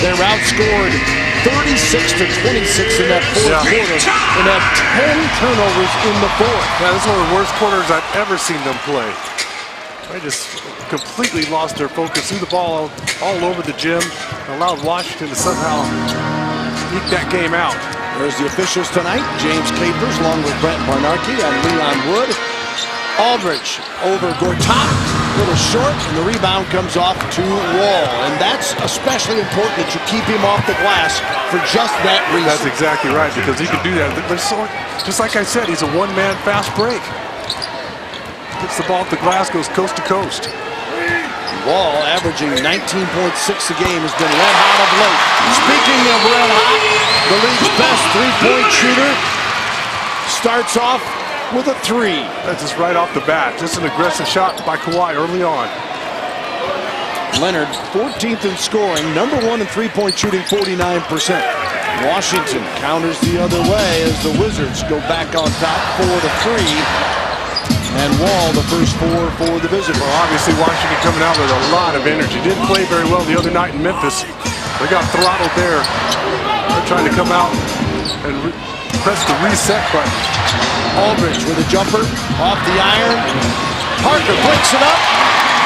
They're outscored 36-26 in that fourth quarter and have 10 turnovers in the fourth. Yeah, this is one of the worst quarters I've ever seen them play. They just completely lost their focus, threw the ball all over the gym, and allowed Washington to somehow eke that game out. There's the officials tonight. James Capers along with Brent Barnarki and Leon Wood. Aldridge over Gortat, a little short, and the rebound comes off to Wall. And that's especially important that you keep him off the glass for just that reason. That's exactly right, because he can do that. Just like I said, he's a one-man fast break. Gets the ball at the glass, goes coast to coast. Wall, averaging 19.6 a game, has been red hot of late. Speaking of red hot, the league's best three-point shooter starts off with a three. That's just right off the bat. Just an aggressive shot by Kawhi early on. Leonard, 14th in scoring, number one in three-point shooting, 49%. Washington counters the other way as the Wizards go back on top, 4-3. And Wall, the first four for the visitors. Well, obviously Washington coming out with a lot of energy. Didn't play very well the other night in Memphis. They got throttled there. They're trying to come out and press the reset button. Aldridge with a jumper off the iron. Parker breaks it up,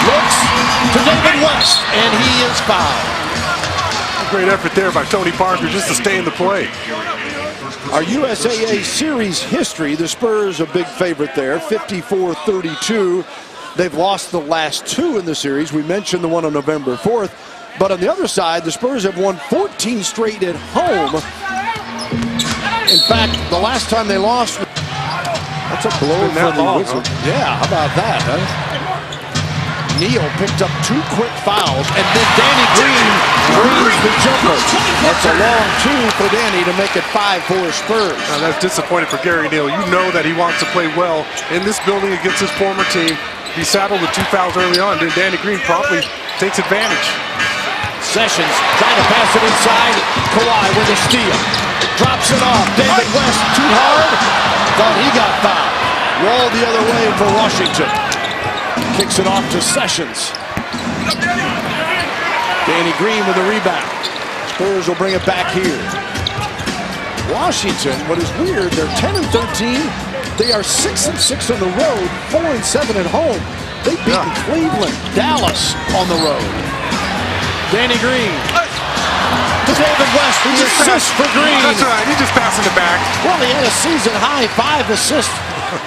looks to David West, and he is fouled. A great effort there by Tony Parker just to stay in the play. Our USAA series history, the Spurs a big favorite there, 54-32. They've lost the last two in the series. We mentioned the one on November 4th. But on the other side, the Spurs have won 14 straight at home. In fact, the last time they lost, that's a blow for the Wizards. Huh? Yeah, how about that, huh? Neal picked up two quick fouls, and then Danny Green brings the jumper. That's a long two for Danny to make it 5-4 Spurs. Now that's disappointing for Gary Neal. You know that he wants to play well in this building against his former team. He saddled with two fouls early on. Then Danny Green promptly takes advantage. Sessions trying to pass it inside. Kawhi with a steal. Drops it off. David West too hard. Thought he got fouled. Wall the other way for Washington. Kicks it off to Sessions. Danny Green with a rebound. Spurs will bring it back here. Washington, what is weird, they're 10-13. They are 6-6 on the road, 4-7 at home. They've beaten Cleveland, Dallas on the road. Danny Green to David West. The assist for Green. That's right, he's just passing it back. Well, he had a season-high 5 assists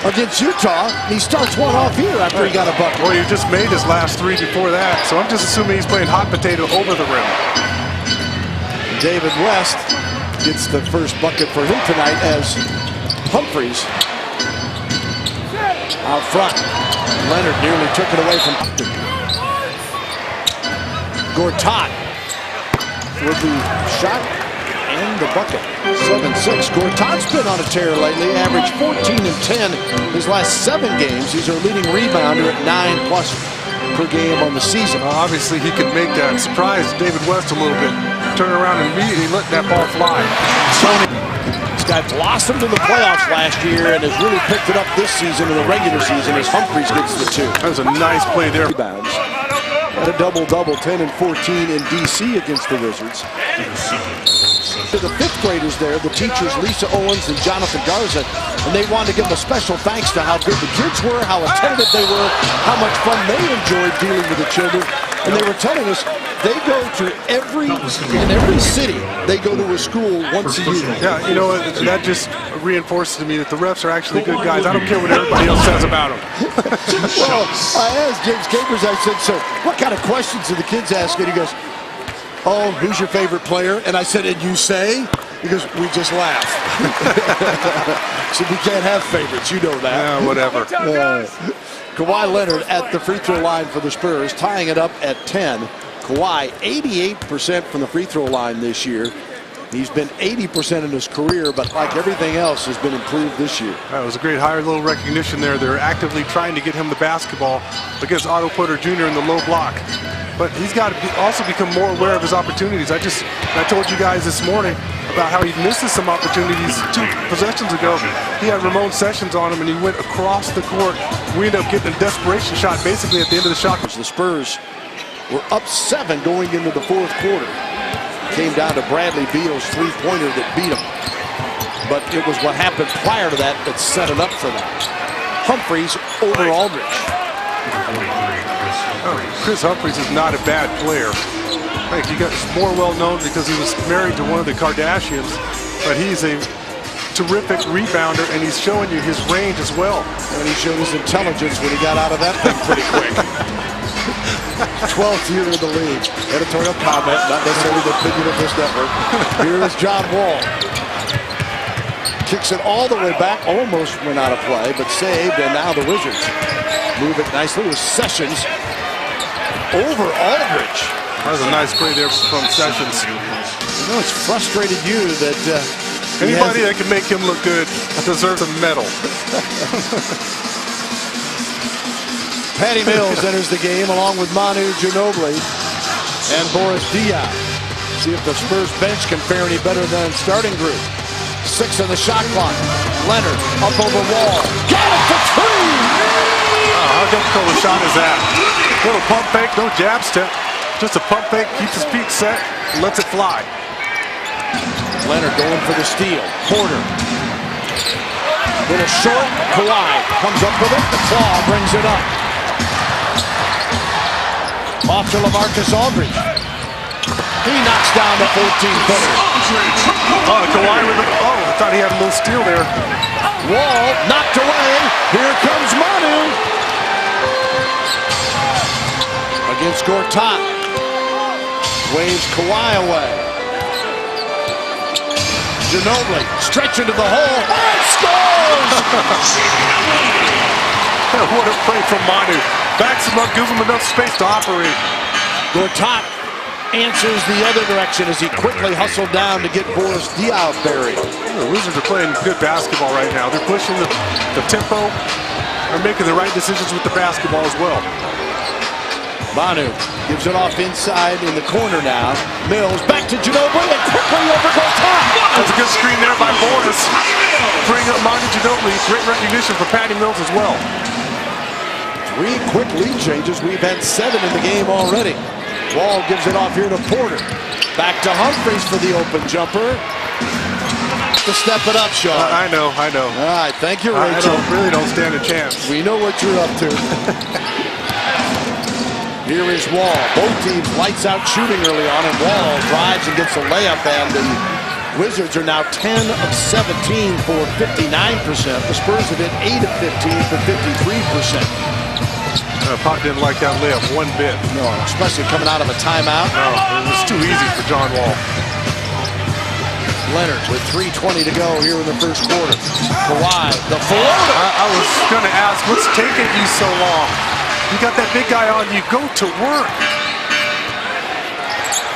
against Utah. He starts one off here after he got a bucket. Well, he just made his last three before that, so I'm just assuming he's playing hot potato over the rim. David West gets the first bucket for him tonight as Humphries out front. Leonard nearly took it away from Gortat with the shot and the bucket. 7-6. Gortat's been on a tear lately, averaged 14 and 10 his last 7 games. He's our leading rebounder at 9+ per game on the season. Obviously, he could make that surprise David West a little bit. Turn around and immediately let that ball fly. This guy blossomed in the playoffs last year and has really picked it up this season in the regular season as Humphries gets the 2. That was a nice play there. Rebounds. Had a double-double, 10 and 14 in D.C. against the Wizards. To the 5th graders there, the teachers Lisa Owens and Jonathan Garza, and they wanted to give them a special thanks to how good the kids were, how attentive they were, how much fun they enjoyed dealing with the children. And they were telling us they go to in every city, they go to a school once a year. Yeah, you know, that just reinforces to me that the refs are actually good guys. I don't care what everybody else says about them. Well, I asked James Capers, I said, so what kind of questions do the kids ask? And he goes, oh, who's your favorite player? And I said, and you say? He goes, we just laugh. So we can't have favorites, you know that. Yeah, whatever. Kawhi Leonard at the free throw line for the Spurs, tying it up at 10. Kawhi, 88% from the free throw line this year. He's been 80% in his career, but like everything else has been improved this year. That was a great higher little recognition there. They're actively trying to get him the basketball against Otto Porter Jr. in the low block. But he's got to also become more aware of his opportunities. I told you guys this morning about how he misses some opportunities 2 possessions ago. He had Ramon Sessions on him, and he went across the court. We ended up getting a desperation shot basically at the end of the shot. The Spurs were up 7 going into the 4th quarter. Came down to Bradley Beal's three-pointer that beat him. But it was what happened prior to that that set it up for that. Humphries over Aldridge. Chris Humphries is not a bad player. I think he got more well known because he was married to one of the Kardashians, but he's a terrific rebounder, and he's showing you his range as well. And he showed his intelligence when he got out of that thing pretty quick. 12th year in the league. Editorial comment, not necessarily the opinion of this network. Here is John Wall. Kicks it all the way back, almost went out of play, but saved, and now the Wizards move it nicely with Sessions over Aldridge. That was a nice play there from Sessions. You know, it's frustrated you that anybody that can make him look good deserves a medal. Patty Mills enters the game along with Manu Ginobili and Boris Diaw. See if the Spurs bench can fare any better than starting group. 6 on the shot clock. Leonard up over Wall. Got it for 3! How difficult a shot is that? Little pump fake, no jab step. Just a pump fake, keeps his feet set, lets it fly. Leonard going for the steal. Porter. Little short. Kawhi comes up with it. The claw brings it up. Off to LaMarcus Aldridge. He knocks down the 14-footer. Oh, Kawhi with it. Oh, I thought he had a little steal there. Wall knocked away. Here comes Manu. Against Gortat. Waves Kawhi away. Ginobili stretch into the hole. And scores! What a play from Manu. Backs him up, gives him enough space to operate. Gortat answers the other direction as he quickly hustled down to get Boris Diaw buried. The Wizards are playing good basketball right now. They're pushing the tempo. They're making the right decisions with the basketball as well. Manu gives it off inside in the corner now. Mills back to Ginobili and quickly over Gortat. That's a good screen there by Boris. Bring up Manu Ginobili. Great recognition for Patty Mills as well. 3 quick lead changes. We've had 7 in the game already. Wall gives it off here to Porter. Back to Humphries for the open jumper. To step it up, Sean. I know. All right, thank you, Rachel. I really don't stand a chance. We know what you're up to. Here is Wall. Both teams lights out shooting early on, and Wall drives and gets a layup, and the Wizards are now 10 of 17 for 59%. The Spurs have hit 8 of 15 for 53%. Pop didn't like that layup one bit. No, especially coming out of a timeout. No, it was too easy for John Wall. Leonard with 3:20 to go here in the first quarter. Kawhi, the floater. I was going to ask, what's taking you so long? You got that big guy on you. Go to work.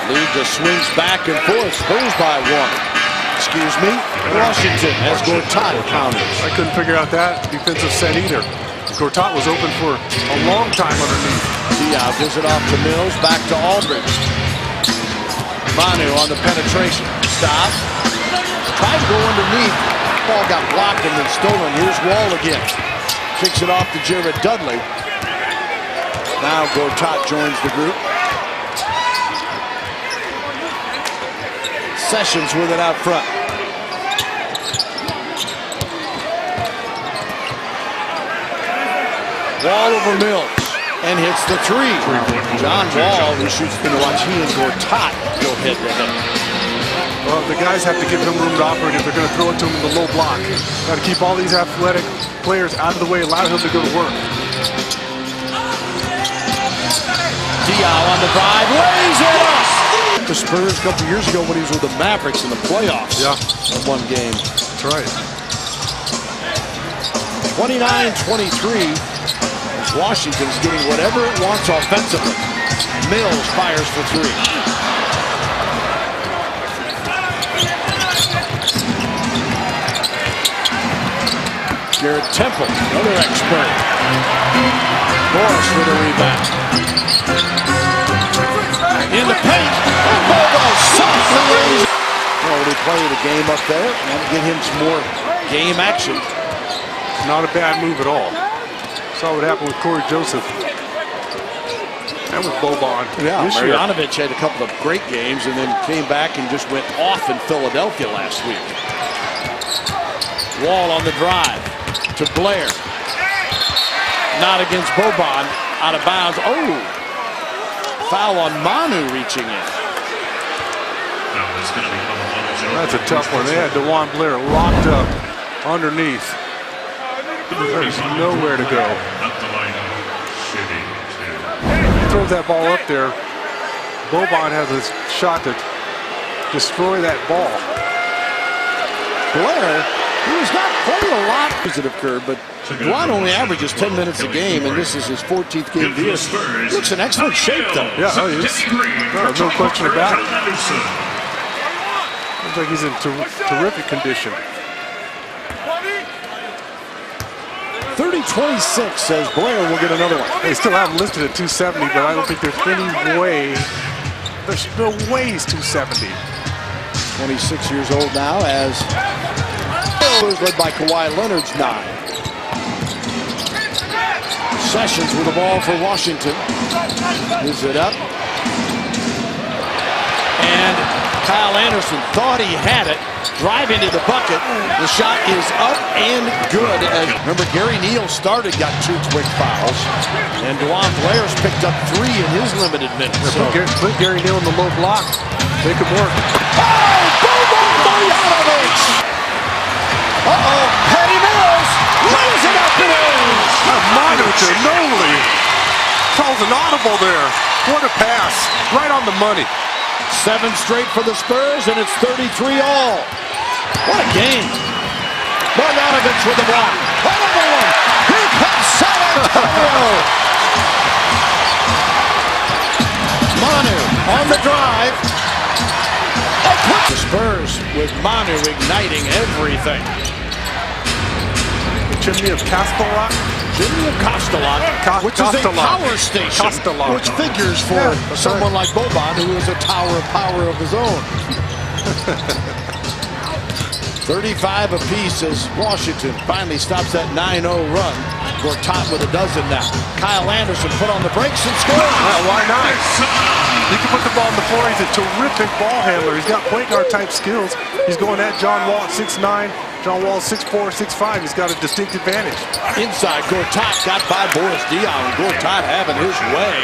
Lead just swings back and forth. Spurs by 1. Excuse me. Washington has Gortat counters. I couldn't figure out that defensive set either. Gortat was open for a long time underneath. Diaw gives it off to Mills, back to Aldridge. Manu on the penetration. Stop. Tried to go underneath. Ball got blocked and then stolen. Here's Wall again. Kicks it off to Jared Dudley. Now Gortat joins the group. Sessions with it out front. Wall over Mills and hits the 3. John Wall, who shoots the watch, he and Gortat go head to head. Well, the guys have to give him room to operate if they're going to throw it to him in the low block. Got to keep all these athletic players out of the way, allow him to go to work. Diaw on the drive, lays it up! The Spurs a couple years ago when he was with the Mavericks in the playoffs. Yeah. In one game. That's right. 29-23. Washington's getting whatever it wants offensively. Mills fires for 3. Garrett Temple, another expert. Morris with a rebound. In the paint. And Bobo softly lays. Already played a game up there and get him some more game action. Not a bad move at all. Saw what happened with Corey Joseph. And with Boban. Yeah, this year. Marjanovic had a couple of great games and then came back and just went off in Philadelphia last week. Wall on the drive to Blair. Not against Boban. Out of bounds. Oh! Foul on Manu reaching in. That's a tough one. They had DeJuan Blair locked up underneath. There's nowhere to go. He throws that ball up there. Boban has a shot to destroy that ball. Blair, he was not playing a lot that occurred, but Juan only averages 10 minutes a game, and this is his 14th game of the year. Looks in excellent shape, though. Yeah, no question about it. Looks like he's in terrific condition. 30-26 says Blair will get another one. They still have him listed at 270, but I don't think there's any way. There's no way he's 270. 26 years old now as led by Kawhi Leonard's 9. Sessions with the ball for Washington. Moves it up. And Kyle Anderson thought he had it. Drive into the bucket. The shot is up and good. Remember, Gary Neal started, got 2 quick fouls. And DeJuan Blair's picked up 3 in his limited minutes. Put Gary Neal in the low block. Make him work. Oh, Boban Marjanovic! Uh-oh, Patty Mills lays it up and in. Manu Ginobili calls an audible there. What a pass. Right on the money. 7 straight for the Spurs, and it's 33-all. What a game. Marjanovic with the block. Another one. Here comes San Antonio. Manu on the drive. The Spurs with Manu igniting everything. The chimney of Castellot. Chimney of Castellot, which is a power station, which figures for someone like Boban, who is a tower of power of his own. 35 apiece as Washington finally stops that 9-0 run. Gortat with a dozen now. Kyle Anderson put on the brakes and scored. Why not? He can put the ball on the floor. He's a terrific ball handler. He's got point guard type skills. He's going at John Wall at 6'9". John Wall 6'4", 6'5". He's got a distinct advantage. Inside, Gortat got by Boris Diaw. Gortat having his way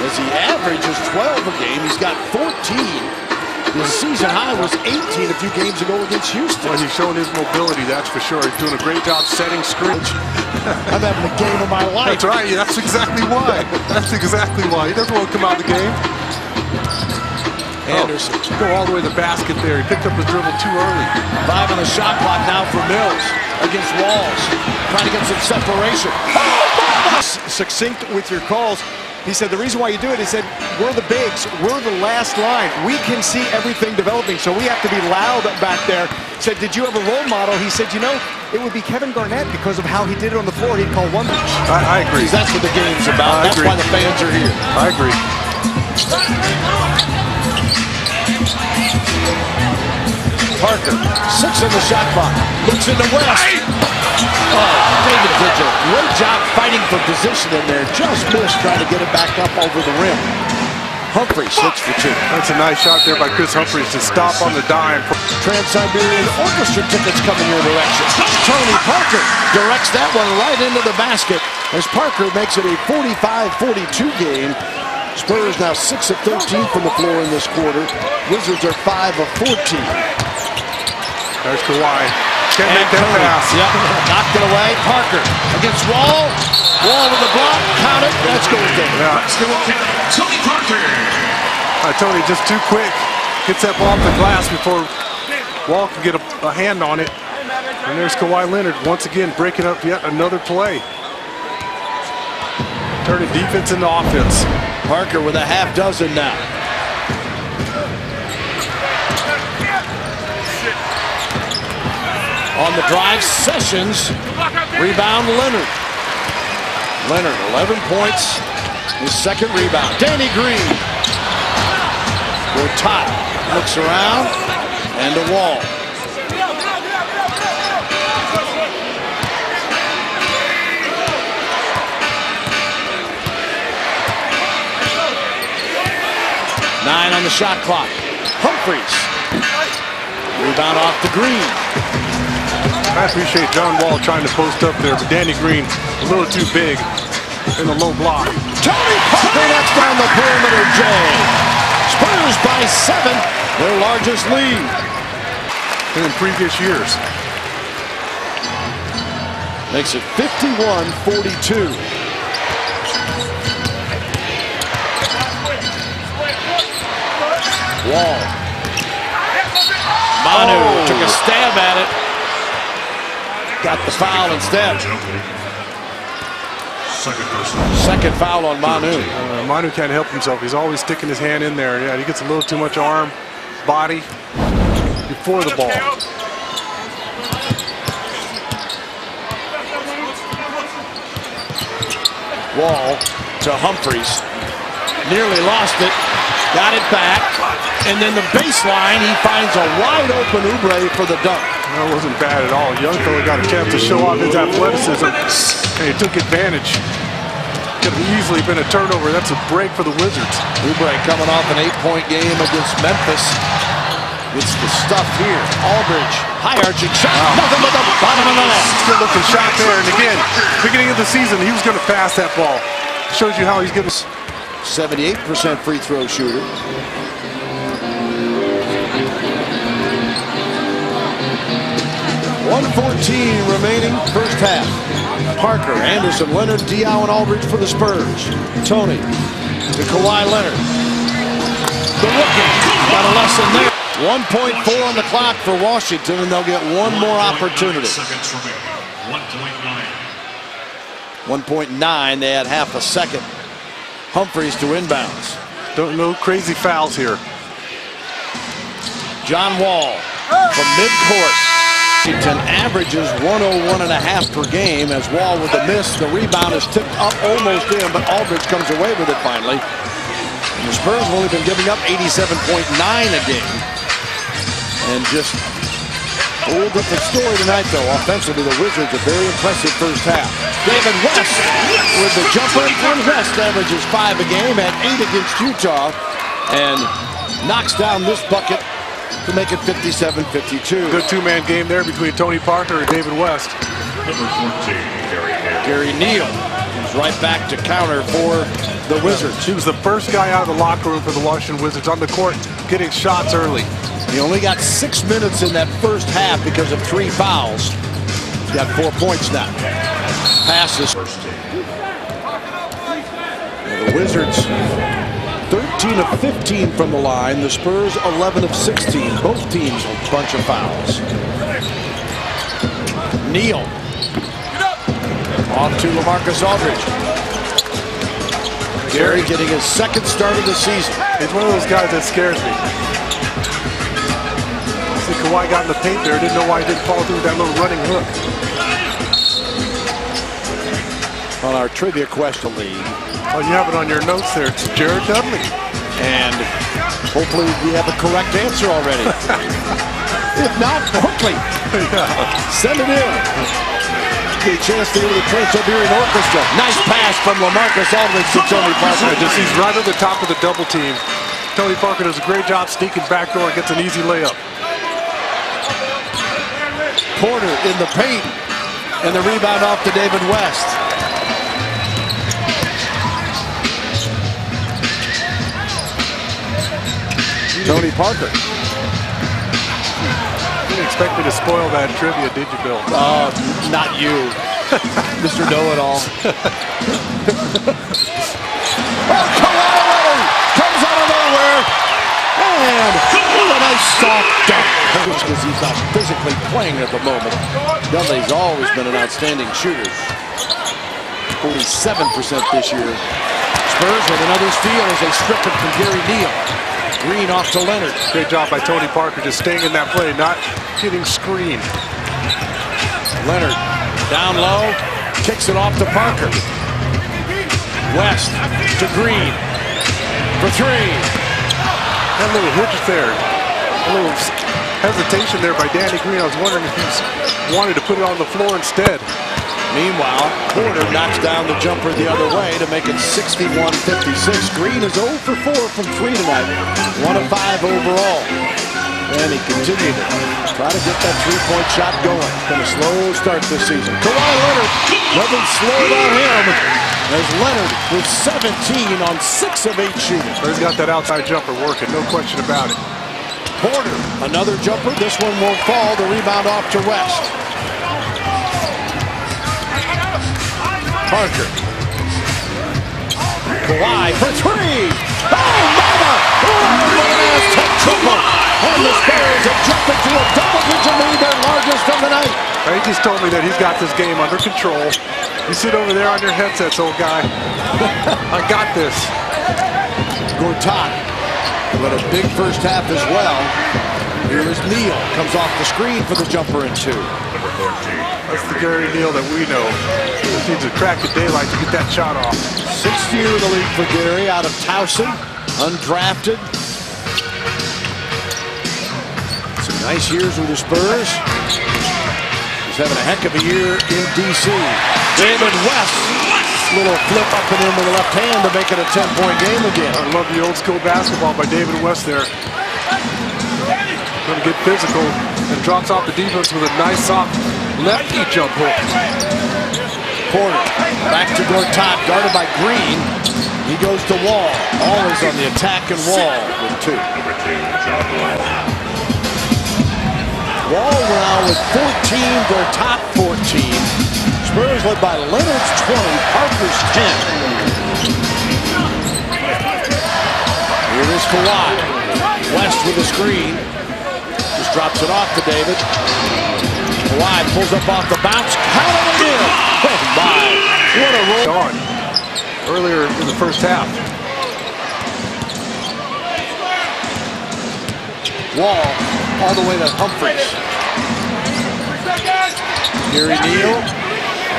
as he averages 12 a game. He's got 14. His season high was 18 a few games ago against Houston. Well, he's showing his mobility, that's for sure. He's doing a great job setting screens. I'm having the game of my life. That's right. That's exactly why. That's exactly why. He doesn't want to come out of the game. Anderson. Go all the way to the basket there. He picked up the dribble too early. 5 on the shot clock now for Mills against Walls. Trying to get some separation. Succinct with your calls. He said the reason why you do it, he said, we're the bigs, we're the last line. We can see everything developing, so we have to be loud back there. He said, did you have a role model? He said, you know, it would be Kevin Garnett because of how he did it on the floor. He'd call one pitch. I agree. That's what the game's about. That's why the fans are here. I agree. Parker, 6 on the shot clock. Looks in the West. Oh, David did a great job fighting for position in there. Just missed trying to get it back up over the rim. Humphries 6 for 2. That's a nice shot there by Chris Humphries to stop on the dime. Trans-Siberian Orchestra tickets coming your direction. Tony Parker directs that one right into the basket as Parker makes it a 45-42 game. Spurs now 6 of 13 from the floor in this quarter. Wizards are 5 of 14. There's Kawhi. Can't make that pass. Yep, knocked it away. Parker against Wall. Wall with the block. Count it. That's going down. Yeah. Tony Parker. Tony just too quick. Gets that ball off the glass before Wall can get a hand on it. And there's Kawhi Leonard once again breaking up yet another play. Turning defense into offense. Parker with a half dozen now. On the drive, Sessions. Rebound, Leonard. Leonard, 11 points. His second rebound. Danny Green. Gortat looks around. And a Wall. 9 on the shot clock. Humphries. Rebound off the Green. I appreciate John Wall trying to post up there, but Danny Green a little too big in the low block. Tony Parker knocks down the perimeter J. Spurs by 7, their largest lead. In previous years. Makes it 51-42. Wall. Manu took a stab at it. Got the foul instead. Second foul on Manu. Manu can't help himself. He's always sticking his hand in there. Yeah, he gets a little too much arm, body before the ball. Wall to Humphries. Nearly lost it. Got it back. And then the baseline, he finds a wide open Oubre for the dunk. That wasn't bad at all. Young fella got a chance to show off his athleticism, and he took advantage. Could have easily been a turnover. That's a break for the Wizards. Oubre coming off an 8-point game against Memphis. It's the stuff here. Aldridge, high arching shot. Nothing but the bottom of the net. Good looking shot there. And again, beginning of the season, he was going to pass that ball. Shows you how he's getting. 78% free throw shooter. 1:14 remaining, first half. Parker, Anderson, Leonard, Diaw, and Aldridge for the Spurs. Tony to Kawhi Leonard. The rookie got a lesson there. 1.4 on the clock for Washington, and they'll get one more opportunity. 1.9, they had half a second. Humphries to inbounds. No crazy fouls here. John Wall from midcourt. Washington averages 101.5 per game as Wall with a miss. The rebound is tipped up almost in, but Aldridge comes away with it finally. And the Spurs have only been giving up 87.9 a game. And just a little different story tonight, though. Offensively, the Wizards a very impressive first half. David West with the jumper, and West averages 5 a game at 8 against Utah, and knocks down this bucket to make it 57-52. Good two-man game there between Tony Parker and David West. Gary Neal comes right back to counter for the Wizards. He was the first guy out of the locker room for the Washington Wizards on the court, getting shots early. He only got 6 minutes in that first half because of 3 fouls. He's got 4 points now. Passes. The Wizards 13 of 15 from the line. The Spurs 11 of 16. Both teams a bunch of fouls. Neal. Off to LaMarcus Aldridge. Gary getting his second start of the season. He's one of those guys that scares me. See, Kawhi got in the paint there. Didn't know why he didn't follow through with that little running hook. On our trivia question league. Oh, you have it on your notes there. It's Jared Dudley. And hopefully we have a correct answer already. If not, quickly. Send it in. Get a chance to hear the Trans-Siberian Orchestra. Nice pass from LaMarcus Aldridge to Tony Parker. He's right at the top of the double team. Tony Parker does a great job sneaking backdoor and gets an easy layup. Porter in the paint. And the rebound off to David West. Tony Parker. You didn't expect me to spoil that trivia, did you, Bill? Not you, Mr. Know-It-All. Kawhi Leonard comes out of nowhere, and a nice soft dunk. Because he's not physically playing at the moment. Dudley's always been an outstanding shooter. 47% this year. Spurs with another steal as they strip it from Gary Neal. Green off to Leonard. Great job by Tony Parker just staying in that play, not getting screened. Leonard down low, kicks it off to Parker. West to Green for 3. That little hitch there, a little hesitation there by Danny Green. I was wondering if he's wanted to put it on the floor instead. Meanwhile, Porter knocks down the jumper the other way to make it 61-56. Green is 0 for 4 from 3 tonight. 1 of 5 overall. And he continued to try to get that three-point shot going. It's been a slow start this season. Kawhi Leonard doesn't slow down him as Leonard with 17 on 6 of 8 shooting. He's got that outside jumper working, no question about it. Porter, another jumper. This one won't fall. The rebound off to West. Parker. Kawhi for 3. Oh, mama! Oh, triple. And the Spurs have jumped into a double-digit lead, their largest of the night. He just told me that he's got this game under control. You sit over there on your headsets, old guy. I got this. Gortat with a big first half as well. Here is Neal. Comes off the screen for the jumper and 2. That's the Gary Neal that we know. Just needs to crack the daylight to get that shot off. 6th year in the league for Gary out of Towson. Undrafted. Some nice years with the Spurs. He's having a heck of a year in D.C. David West. Little flip up and in with the left hand to make it a 10-point game again. I love the old school basketball by David West there. Going to get physical and drops off the defense with a nice soft lefty jump hook. Porter back to Gortat, guarded by Green. He goes to Wall. Always on the attack, and Wall with 2. Wall now with 14, Gortat 14. Spurs led by Leonard's 20, Parker's 10. Here is Kawhi. West with a screen. Just drops it off to David. Kawhi pulls up off the bounce. Counted it in. Oh my. What a roll. On earlier in the first half. Wall all the way to Humphries. Gary Neal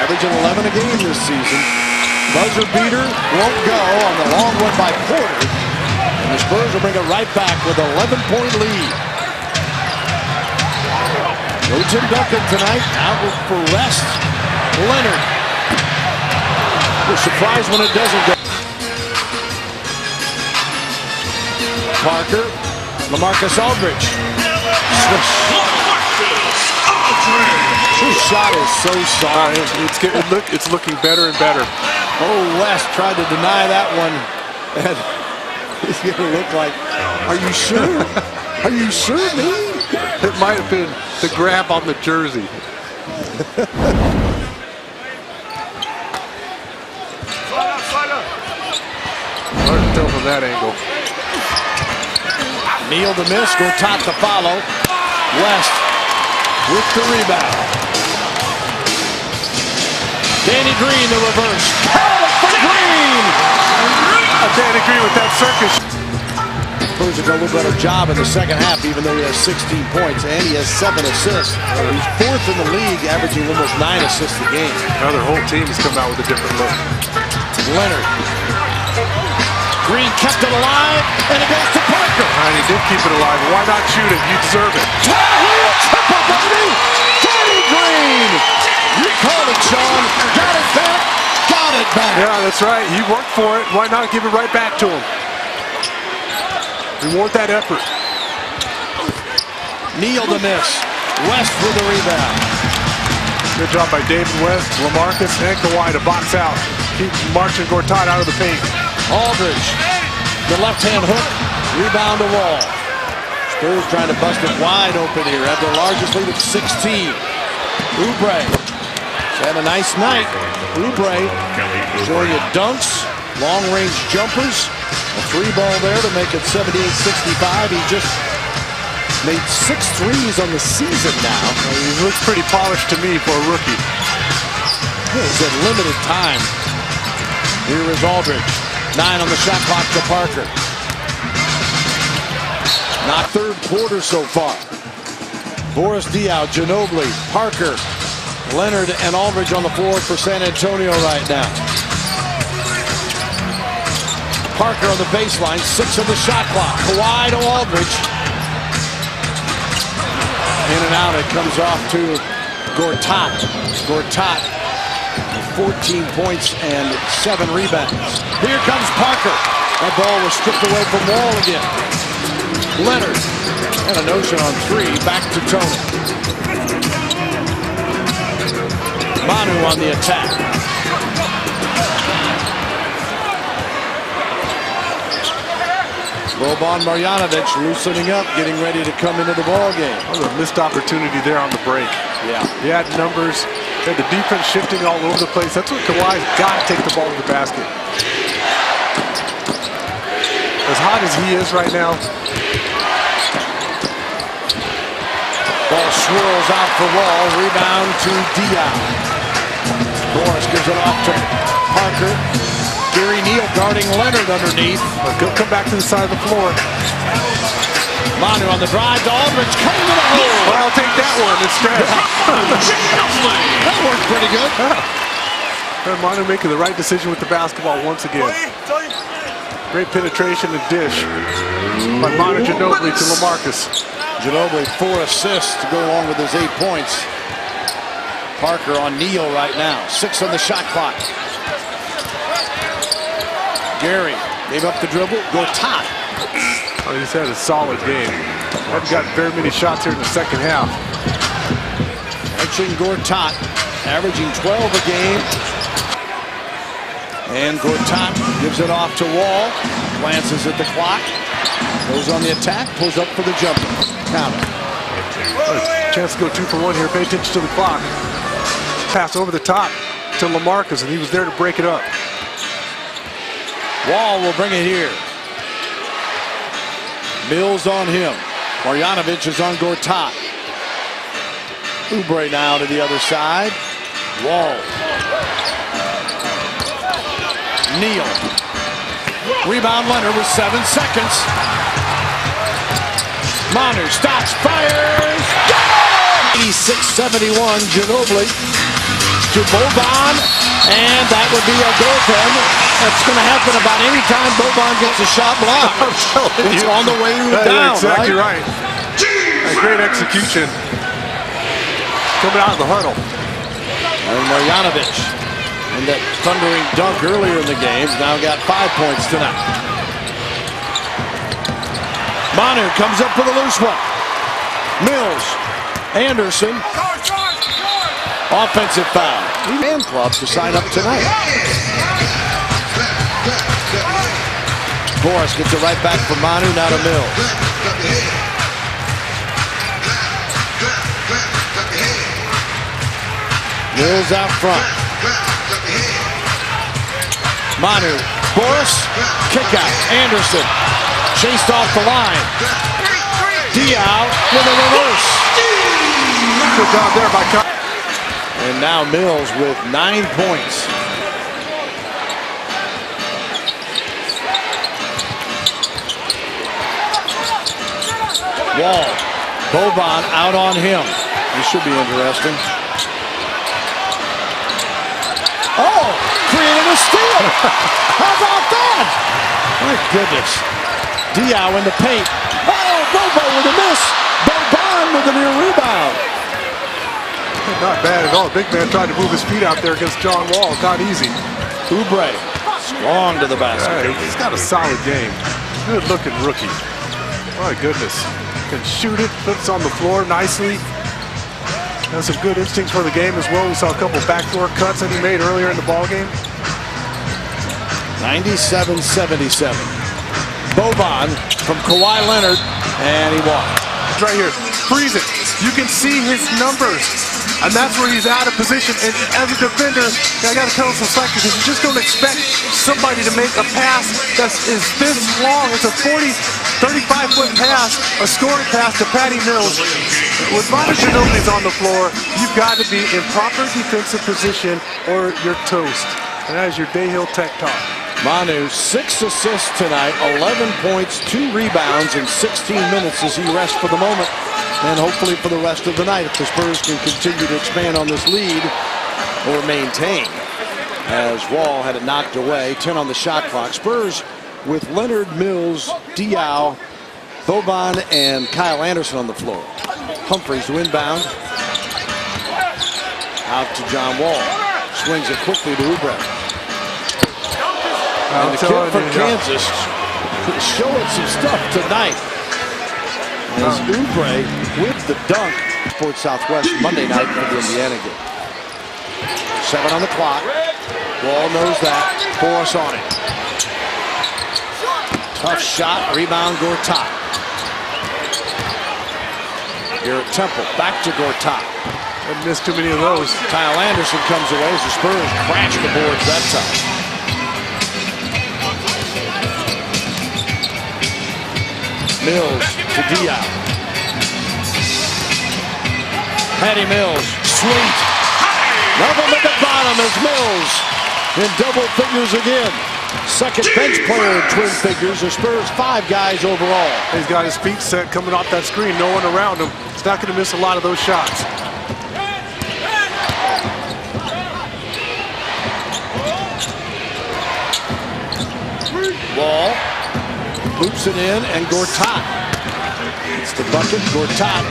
averaging 11 a game this season. Buzzer beater won't go on the long one by Porter. And the Spurs will bring it right back with an 11-point lead. No Tim Duncan tonight. Out for rest. Leonard. We're surprised when it doesn't go. Parker. LaMarcus Aldridge. His shot is so soft. It's looking better and better. Oh, West tried to deny that one. And he's going to look like, are you sure? Are you sure, me? It might have been the grab on the jersey. Hard to tell from that angle. Neal to miss, Gortat to follow. West with the rebound. Danny Green, the reverse. Count for Green! Danny Green with that circus. Spurs have done a little better job in the second half, even though he has 16 points and he has 7 assists. He's 4th in the league, averaging almost 9 assists a game. Now their whole team has come out with a different look. Leonard. Green kept it alive, and it goes to Parker. And he did keep it alive. Why not shoot it? You deserve it. Triple, baby! Danny Green! You called it, Sean. Got it back. Got it back. Yeah, that's right. He worked for it. Why not give it right back to him? Reward that effort. Neal to miss. West with the rebound. Good job by David West, LaMarcus, and Kawhi to box out. Keep marching Gortat out of the paint. Aldridge, the left-hand hook, rebound to Wall. Spurs trying to bust it wide open here. Have their largest lead of 16. Oubre had a nice night. Oubre showing you dunks, long-range jumpers. A 3-ball there to make it 78-65. He just made 6 threes on the season now. He looks pretty polished to me for a rookie. He's at limited time. Here is Aldridge. 9 on the shot clock to Parker. Not third quarter so far. Boris Diaw, Ginobili, Parker, Leonard, and Aldridge on the floor for San Antonio right now. Parker on the baseline, 6 on the shot clock. Kawhi to Aldridge. In and out, it comes off to Gortat. Gortat 14 points and 7 rebounds. Here comes Parker. That ball was stripped away from Wall again. Leonard and a notion on 3. Back to Tony. Manu on the attack. Boban Marjanovic loosening up, getting ready to come into the ball game. Oh, a missed opportunity there on the break. Yeah. He had numbers. He had the defense shifting all over the place. That's what Kawhi's got to take the ball to the basket. As hot as he is right now. Ball swirls out for Wall. Rebound to Dion. Morris gives it off to Parker. Gary Neal guarding Leonard underneath. He'll come back to the side of the floor. Manu on the drive to Aldridge, cutting to the hole. Well, I'll take that one instead. That worked pretty good. And Manu making the right decision with the basketball once again. Great penetration and dish by Manu Ginobili to LaMarcus. Ginobili 4 assists to go along with his 8 points. Parker on Neal right now. 6 on the shot clock. Gary gave up the dribble. Gortat. Oh, he's had a solid game. Hasn't gotten very many shots here in the second half. Mention Gortat, averaging 12 a game. And Gortat gives it off to Wall. Glances at the clock. Goes on the attack. Pulls up for the jumper. Count it. Chance to go 2 for 1 here. Pay attention to the clock. Pass over the top to LaMarcus, and he was there to break it up. Wall will bring it here. Mills on him. Marjanovic is on Gortat. Oubre now to the other side. Wall. Neal. Rebound Leonard with 7 seconds. Manu stops, fires. 86-71, Ginobili to Boban, and that would be a goaltend. That's going to happen about any time Boban gets a shot blocked. It's on the way down. Exactly right. A great execution. Coming out of the huddle. And Marjanovic, in that thundering dunk earlier in the game, now got 5 points tonight. Manu comes up for the loose one. Mills, Anderson, offensive foul. Fan club to sign up tonight. Morris gets it right back from Manu, now to Mills. Mills out front. Manu, Boris, kick out. Anderson, chased off the line. Diaw with a reverse. Good job there by Kyle. And now Mills with 9 points. Wall. Boban out on him. This should be interesting. Oh, created a steal. How about that? My goodness. Diaw in the paint. Oh, Bobo with a miss. Boban with a near rebound. Not bad at all. Big man tried to move his feet out there against John Wall. Not easy. Oubre strong to the basket. Yeah, he's got a solid game. Good looking rookie. My goodness. Can shoot it, puts on the floor nicely. Has some good instincts for the game as well. We saw a couple backdoor cuts that he made earlier in the ball game. 97-77. Boban from Kawhi Leonard, and he walked. Right here, freeze it. You can see his numbers, and that's where he's out of position. And as a defender, I got to tell him some slack because you just don't expect somebody to make a pass that is this long. It's a 35-foot pass, a scoring pass to Patty Mills. With Manu Ginobili on the floor, you've got to be in proper defensive position or you're toast. And that is your Day Hill Tech talk. Manu, 6 assists tonight, 11 points, 2 rebounds in 16 minutes as he rests for the moment. And hopefully for the rest of the night, if the Spurs can continue to expand on this lead or maintain. As Wall had it knocked away, 10 on the shot clock. Spurs with Leonard, Mills, Diaw, Boban, and Kyle Anderson on the floor. Humphreys to inbound. Out to John Wall. Swings it quickly to Oubre. I'm And the kid from telling you, Kansas showing some stuff tonight. As Oubre with the dunk. Sports Southwest Monday night for the Indiana game. 7 on the clock. Wall knows that. Force on it. Tough shot. Rebound Gortat. Here at Temple. Back to Gortat. I've missed too many of those. Kyle Anderson comes away as the Spurs crash the boards that time. Mills to Diop. Patty Mills, sweet. Nothing at the bottom as Mills in double figures again. Second bench player in twin figures. The Spurs 5 guys overall. He's got his feet set coming off that screen. No one around him. He's not going to miss a lot of those shots. Wall loops it in, and Gortat. It's the bucket. Gortat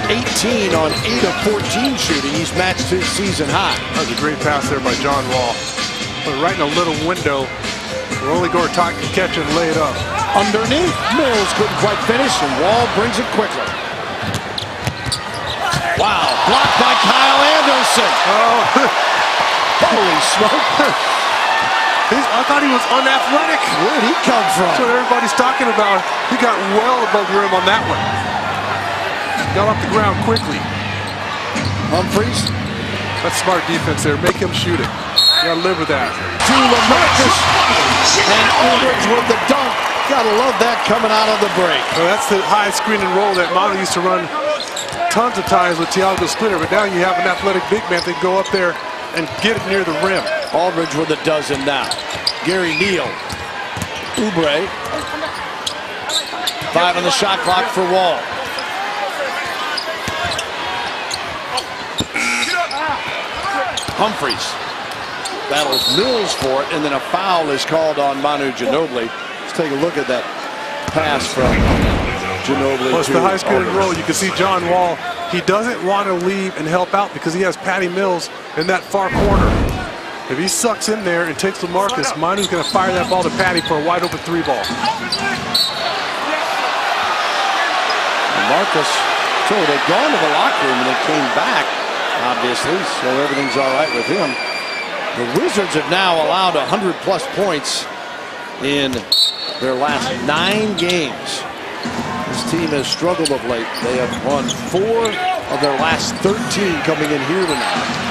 18 on 8 of 14 shooting. He's matched his season high. That was a great pass there by John Wall. But right in a little window where only Gortat can catch it and lay it up. Underneath, Mills couldn't quite finish, and Wall brings it quickly. Wow, blocked by Kyle Anderson. Oh, Holy smoke. I thought he was unathletic. Where'd he come from? That's what everybody's talking about. He got well above the rim on that one. Got off the ground quickly. Humphries. That's smart defense there. Make him shoot it. You gotta live with that. To LaMarcus. And Aldridge with the dunk. Gotta love that coming out of the break. Well, that's the high screen and roll that Manu used to run tons of times with Thiago Splitter. But now you have an athletic big man that can go up there and get it near the rim. Aldridge with a dozen now. Gary Neal. Oubre. 5 on the shot clock for Wall. Humphries battles Mills for it, and then a foul is called on Manu Ginobili. Let's take a look at that pass from Ginobili. Plus the high screen and roll, you can see John Wall. He doesn't want to leave and help out because he has Patty Mills in that far corner. If he sucks in there and takes LaMarcus, Manu's going to fire that ball to Patty for a wide open 3 ball. LaMarcus, so they've gone to the locker room and they came back, obviously, so everything's all right with him. The Wizards have now allowed 100-plus points in their last 9 games. This team has struggled of late. They have won 4 of their last 13 coming in here tonight.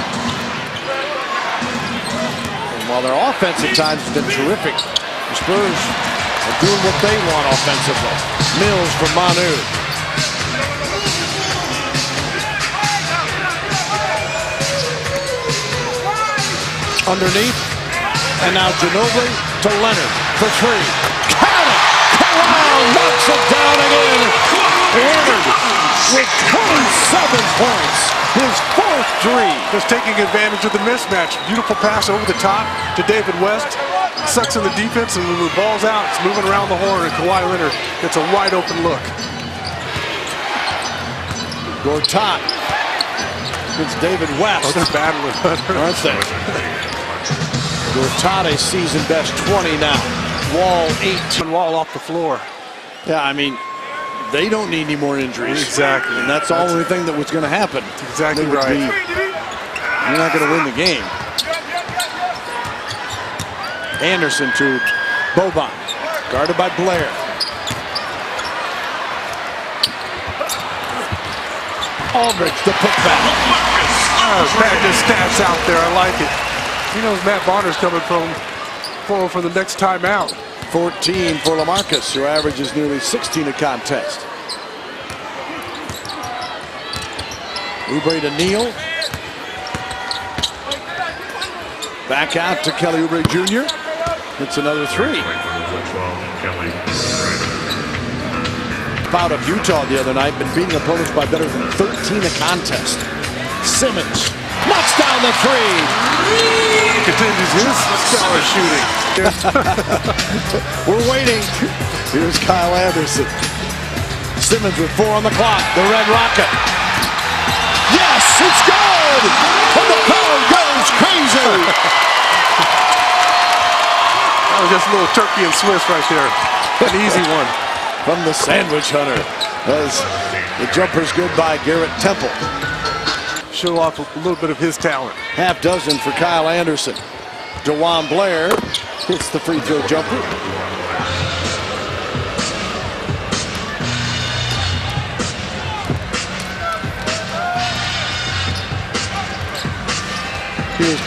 And while their offense at times has been terrific, the Spurs are doing what they want offensively. Mills from Manu. Underneath, and now Ginobili to Leonard for 3. Count it! Corral knocks it down again. Leonard with 27 points, his 4th 3. Just taking advantage of the mismatch. Beautiful pass over the top to David West. Sucks in the defense, and when the ball's out, it's moving around the horn, and Kawhi Leonard gets a wide open look. Gortat against David West. Oh, they're battling, aren't they? Gortat a season best 20 now. Wall 18. Wall off the floor. Yeah, I mean, they don't need any more injuries. Exactly. And that's the only thing that was going to happen. Exactly right. You're not going to win the game. Anderson to Boban. Guarded by Blair. Aldridge the putback. Practice stats out there. I like it. He knows Matt Bonner's coming for the next timeout. 14 for LaMarcus, who averages nearly 16 a contest. Oubre to Neal. Back out to Kelly Oubre Jr. It's another 3. Out of Utah the other night, been beating opponents by better than 13 a contest. Simmons knocks down the 3. Continues his stellar shooting. We're waiting. Here's Kyle Anderson. Simmons with 4 on the clock. The Red Rocket. Yes! It's good! And the crowd goes crazy! That was just a little turkey and Swiss right there. An easy one. From the sandwich hunter. As the jumper's good by Garrett Temple. Show off a little bit of his talent. Half dozen for Kyle Anderson. DeJuan Blair hits the free throw jumper. Here's